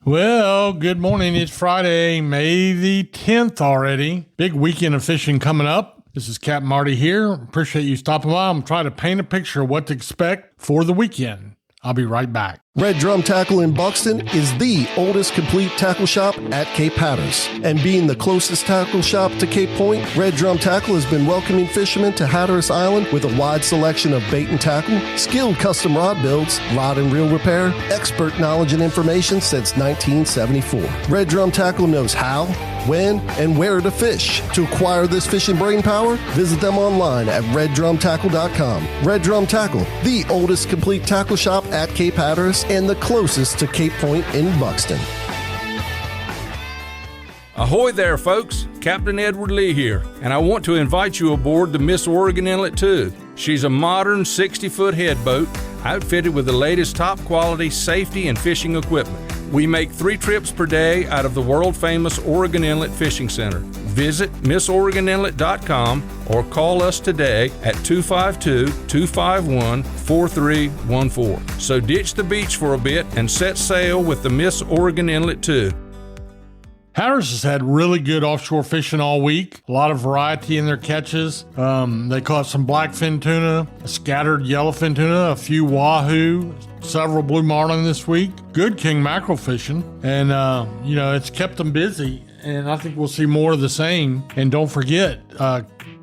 Well, good morning. It's Friday, May the 10th already. Big weekend of fishing coming up. This is Captain Marty here. Appreciate you stopping by. I'm trying to paint a picture of what to expect for the weekend. I'll be right back. Red Drum Tackle in Buxton is the oldest complete tackle shop at Cape Hatteras. And being the closest tackle shop to Cape Point, Red Drum Tackle has been welcoming fishermen to Hatteras Island with a wide selection of bait and tackle, skilled custom rod builds, rod and reel repair, expert knowledge and information since 1974. Red Drum Tackle knows how, when, and where to fish. To acquire this fishing brain power, visit them online at reddrumtackle.com. Red Drum Tackle, the oldest complete tackle shop at Cape Hatteras and the closest to Cape Point in Buxton. Ahoy there, folks. Captain Edward Lee here, and I want to invite you aboard the Miss Oregon Inlet 2. She's a modern 60-foot headboat outfitted with the latest top-quality safety and fishing equipment. We make 3 trips per day out of the world-famous Oregon Inlet Fishing Center. Visit MissOregonInlet.com or call us today at 252-251-4314. So ditch the beach for a bit and set sail with the Miss Oregon Inlet 2. Hatteras has had really good offshore fishing all week. A lot of variety in their catches. They caught some blackfin tuna, a scattered yellowfin tuna, a few wahoo, several blue marlin this week. Good king mackerel fishing. And, it's kept them busy. And I think we'll see more of the same. And don't forget,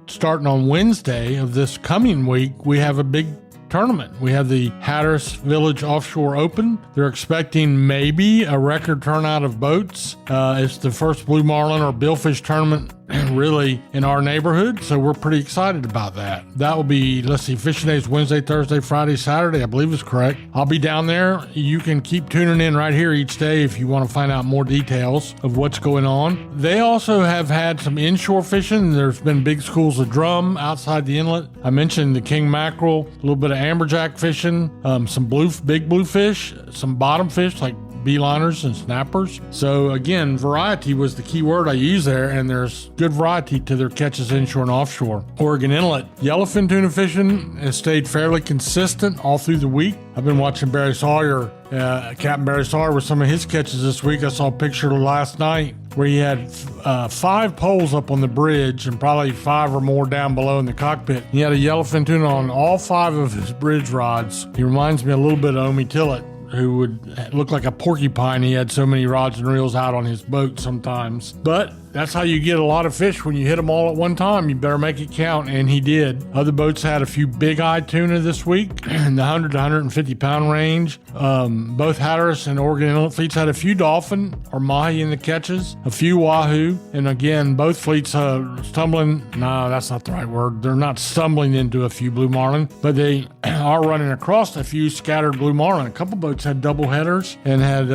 starting on Wednesday of this coming week, we have a big tournament. We have the Hatteras Village Offshore Open. They're expecting maybe a record turnout of boats. It's the first blue marlin or billfish tournament really in our neighborhood, so we're pretty excited about that. That will be, fishing days Wednesday, Thursday, Friday, Saturday, I believe is correct. I'll be down there. You can keep tuning in right here each day if you want to find out more details of what's going on. They also have had some inshore fishing. There's been big schools of drum outside the inlet. I mentioned the king mackerel, a little bit of amberjack fishing, some big bluefish, some bottom fish like beeliners and snappers. So again, variety was the key word I used there, and there's good variety to their catches inshore and offshore. Oregon Inlet, yellowfin tuna fishing has stayed fairly consistent all through the week. I've been watching Barry Sawyer, Captain Barry Sawyer with some of his catches this week. I saw a picture last night where he had 5 poles up on the bridge and probably 5 or more down below in the cockpit. He had a yellowfin tuna on all 5 of his bridge rods. He reminds me a little bit of Omi Tillett, who would look like a porcupine. He had so many rods and reels out on his boat sometimes. But that's how you get a lot of fish when you hit them all at one time. You better make it count, and he did. Other boats had a few big-eye tuna this week in the 100 to 150-pound range. Both Hatteras and Oregon Inlet fleets had a few dolphin or mahi in the catches, a few wahoo, and again, both fleets stumbling. No, that's not the right word. They're not stumbling into a few blue marlin, but they are running across a few scattered blue marlin. A couple boats had double headers and had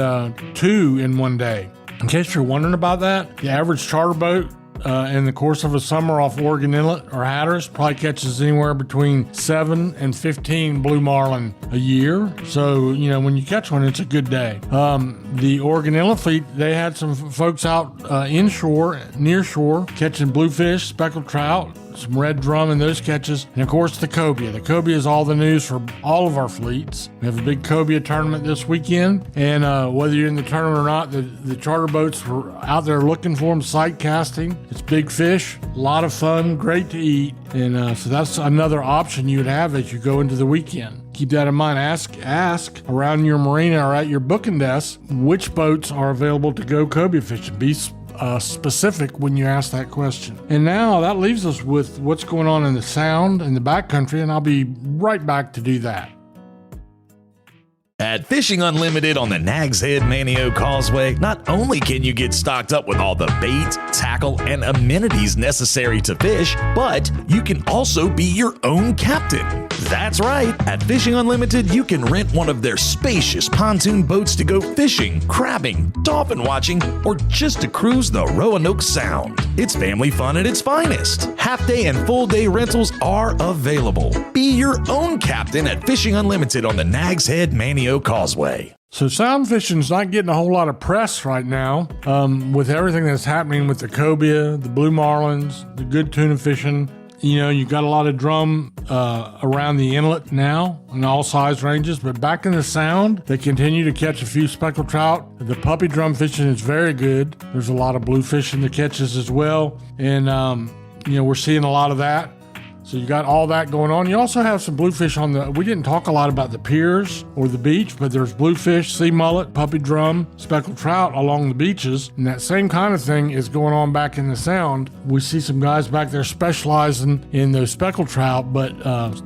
2 in one day. In case you're wondering about that, the average charter boat in the course of a summer off Oregon Inlet or Hatteras probably catches anywhere between 7 and 15 blue marlin a year. So, when you catch one, it's a good day. The Oregon Inlet fleet, they had some folks out inshore, near shore, catching bluefish, speckled trout, some red drum in those catches, and of course the cobia. The cobia is all the news for all of our fleets. We have a big cobia tournament this weekend, and whether you're in the tournament or not, the charter boats were out there looking for them, sight casting. It's big fish, a lot of fun, great to eat, and so that's another option you would have as you go into the weekend. Keep that in mind. Ask around your marina or at your booking desk which boats are available to go cobia fishing. Be specific when you ask that question. And now that leaves us with what's going on in the Sound and the backcountry, and I'll be right back to do that. At Fishing Unlimited on the Nags Head Manio Causeway, not only can you get stocked up with all the bait, tackle, and amenities necessary to fish, but you can also be your own captain. That's right. At Fishing Unlimited, you can rent one of their spacious pontoon boats to go fishing, crabbing, dolphin watching, or just to cruise the Roanoke Sound. It's family fun at its finest. Half-day and full-day rentals are available. Be your own captain at Fishing Unlimited on the Nags Head Manio Causeway. So sound fishing's not getting a whole lot of press right now with everything that's happening with the cobia, the blue marlins, the good tuna fishing. You got a lot of drum around the inlet now in all size ranges, but back in the Sound, they continue to catch a few speckled trout. The puppy drum fishing is very good. There's a lot of bluefish in the catches as well, and we're seeing a lot of that. So you got all that going on. You also have some bluefish we didn't talk a lot about the piers or the beach, but there's bluefish, sea mullet, puppy drum, speckled trout along the beaches. And that same kind of thing is going on back in the Sound. We see some guys back there specializing in those speckled trout, but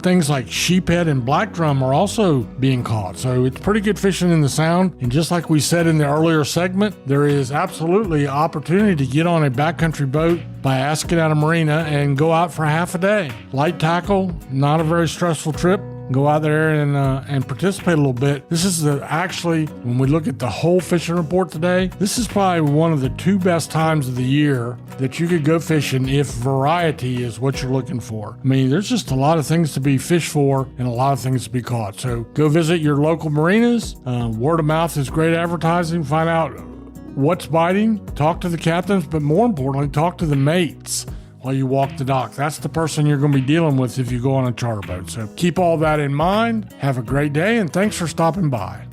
things like sheephead and black drum are also being caught. So it's pretty good fishing in the Sound. And just like we said in the earlier segment, there is absolutely opportunity to get on a backcountry boat by Ascadena Marina and go out for half a day. Light tackle, not a very stressful trip. Go out there and participate a little bit. This is actually, when we look at the whole fishing report today, this is probably one of the 2 best times of the year that you could go fishing if variety is what you're looking for. I mean, there's just a lot of things to be fished for and a lot of things to be caught. So go visit your local marinas. Word of mouth is great advertising. Find out what's biting, talk to the captains, but more importantly, talk to the mates while you walk the dock. That's the person you're going to be dealing with if you go on a charter boat. So keep all that in mind. Have a great day, and thanks for stopping by.